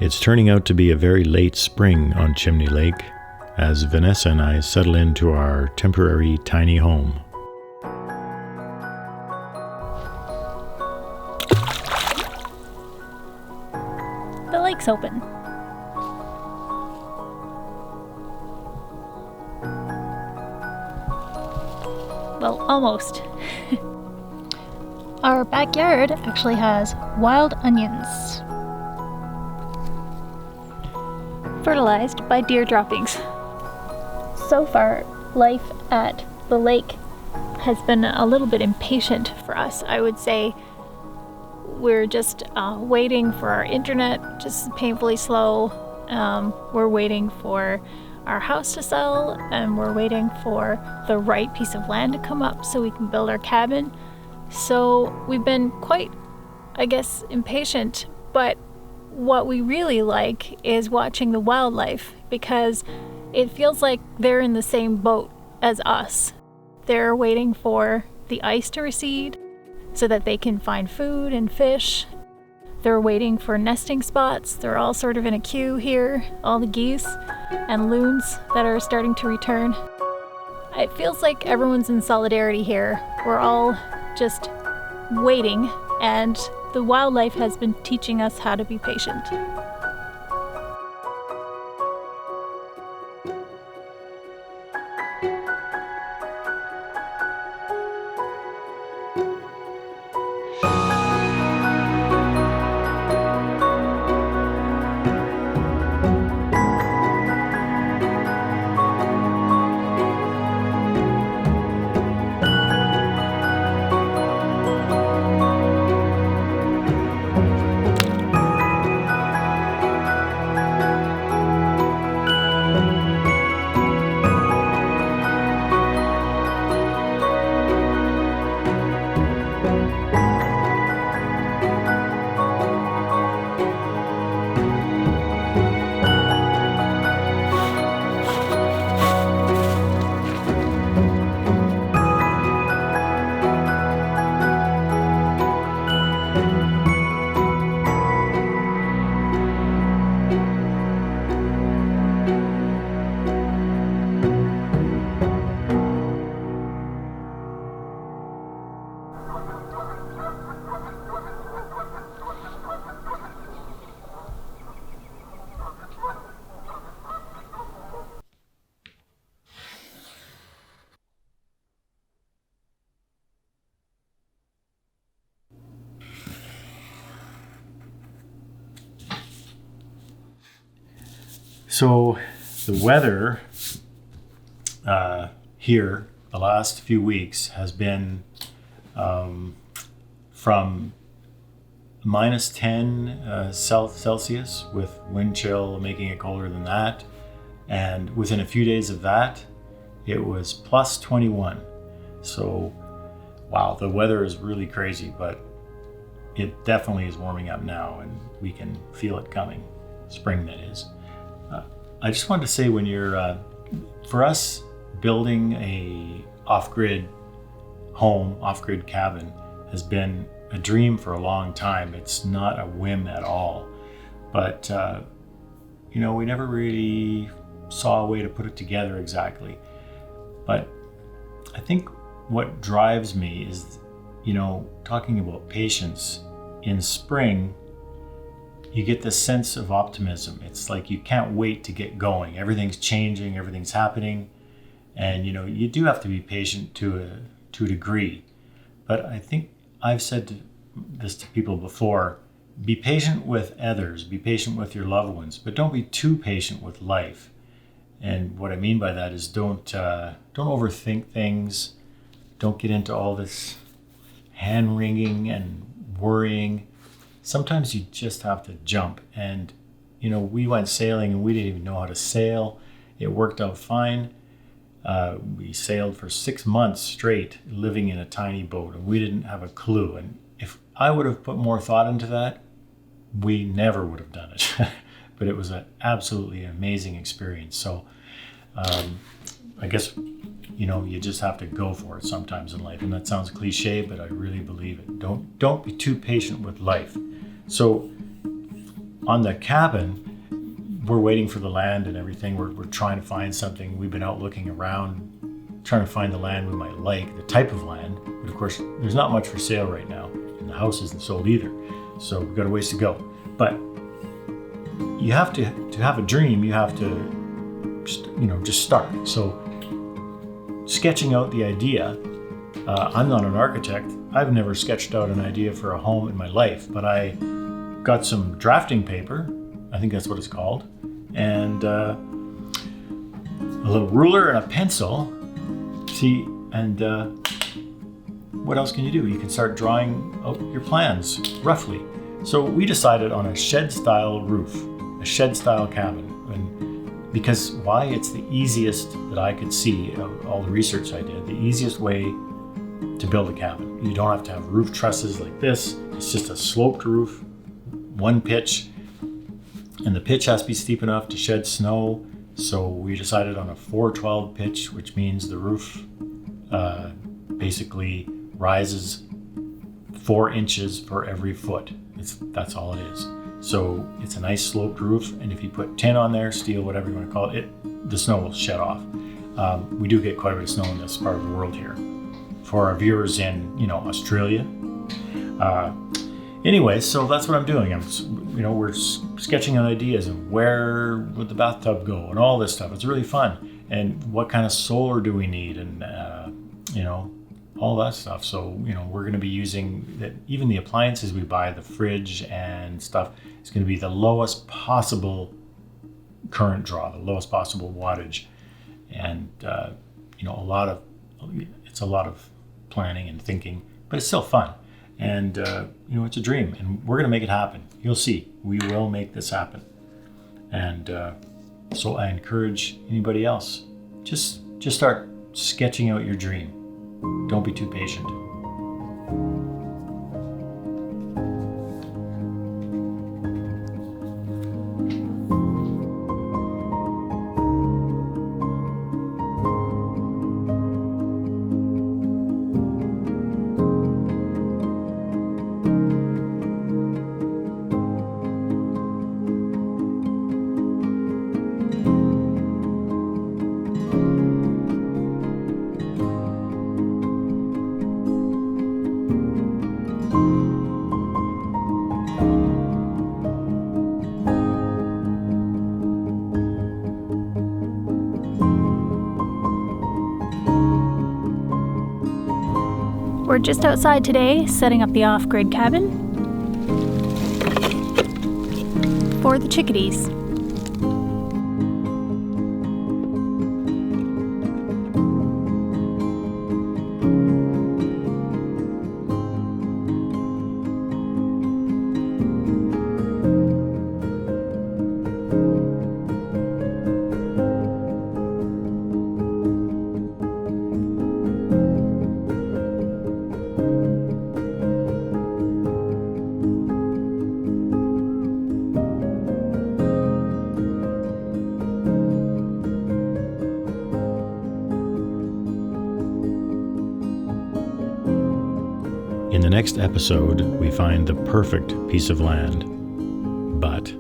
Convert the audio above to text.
It's turning out to be a very late spring on Chimney Lake as Vanessa and I settle into our temporary tiny home. The lake's open. Well, almost. Our backyard actually has wild onions, fertilized by deer droppings. So far, life at the lake has been a little bit impatient for us. I would say we're just waiting for our internet, just painfully slow. We're waiting for our house to sell, and we're waiting for the right piece of land to come up so we can build our cabin. So we've been quite, I guess, impatient, but what we really like is watching the wildlife, because it feels like they're in the same boat as us. They're waiting for the ice to recede so that they can find food and fish. They're waiting for nesting spots. They're all sort of in a queue here, all the geese and loons that are starting to return. It feels like everyone's in solidarity here. We're all just waiting, and the wildlife has been teaching us how to be patient. So the weather here the last few weeks has been from minus 10 Celsius with wind chill making it colder than that. And within a few days of that, it was plus 21. So, wow, the weather is really crazy, but it definitely is warming up now and we can feel it coming. Spring, that is. I just wanted to say, when you're, for us, building a off-grid home, off-grid cabin has been a dream for a long time. It's not a whim at all. But, we never really saw a way to put it together exactly. But I think what drives me is, talking about patience. In spring, you get this sense of optimism. It's like you can't wait to get going. Everything's changing, everything's happening. And, you do have to be patient to a degree. But I think I've said this to people before: be patient with others, be patient with your loved ones, but don't be too patient with life. And what I mean by that is don't overthink things. Don't get into all this hand-wringing and worrying. Sometimes you just have to jump. And, we went sailing and we didn't even know how to sail. It worked out fine. We sailed for 6 months straight, living in a tiny boat, and we didn't have a clue. And if I would have put more thought into that, we never would have done it. But it was an absolutely amazing experience. So I guess, you just have to go for it sometimes in life. And that sounds cliche, but I really believe it. Don't be too patient with life. So on the cabin, we're waiting for the land and everything. We're trying to find something. We've been out looking around, trying to find the land we might like, the type of land. But of course, there's not much for sale right now, and the house isn't sold either. So we've got a ways to go. But you have to have a dream. You have to, just start. So sketching out the idea. I'm not an architect. I've never sketched out an idea for a home in my life, but I got some drafting paper. I think that's what it's called. And a little ruler and a pencil. See, and what else can you do? You can start drawing out your plans, roughly. So we decided on a shed-style roof, a shed-style cabin. And because why? It's the easiest that I could see of all the research I did, the easiest way to build a cabin. You don't have to have roof trusses like this. It's just a sloped roof, one pitch. And the pitch has to be steep enough to shed snow. So we decided on a 412 pitch, which means the roof basically rises 4 inches for every foot. That's all it is. So it's a nice sloped roof. And if you put tin on there, steel, whatever you want to call it, the snow will shed off. We do get quite a bit of snow in this part of the world here. For our viewers in, Australia. Anyway, so that's what I'm doing. We're sketching out ideas of where would the bathtub go and all this stuff. It's really fun. And what kind of solar do we need, and all that stuff. So we're going to be using that. Even the appliances we buy, the fridge and stuff, is going to be the lowest possible current draw, the lowest possible wattage, and it's a lot of planning and thinking, but it's still fun. And, it's a dream, and we're going to make it happen. You'll see, we will make this happen. And so I encourage anybody else, just start sketching out your dream. Don't be too patient. We're just outside today, setting up the off-grid cabin for the chickadees. In the next episode, we find the perfect piece of land, but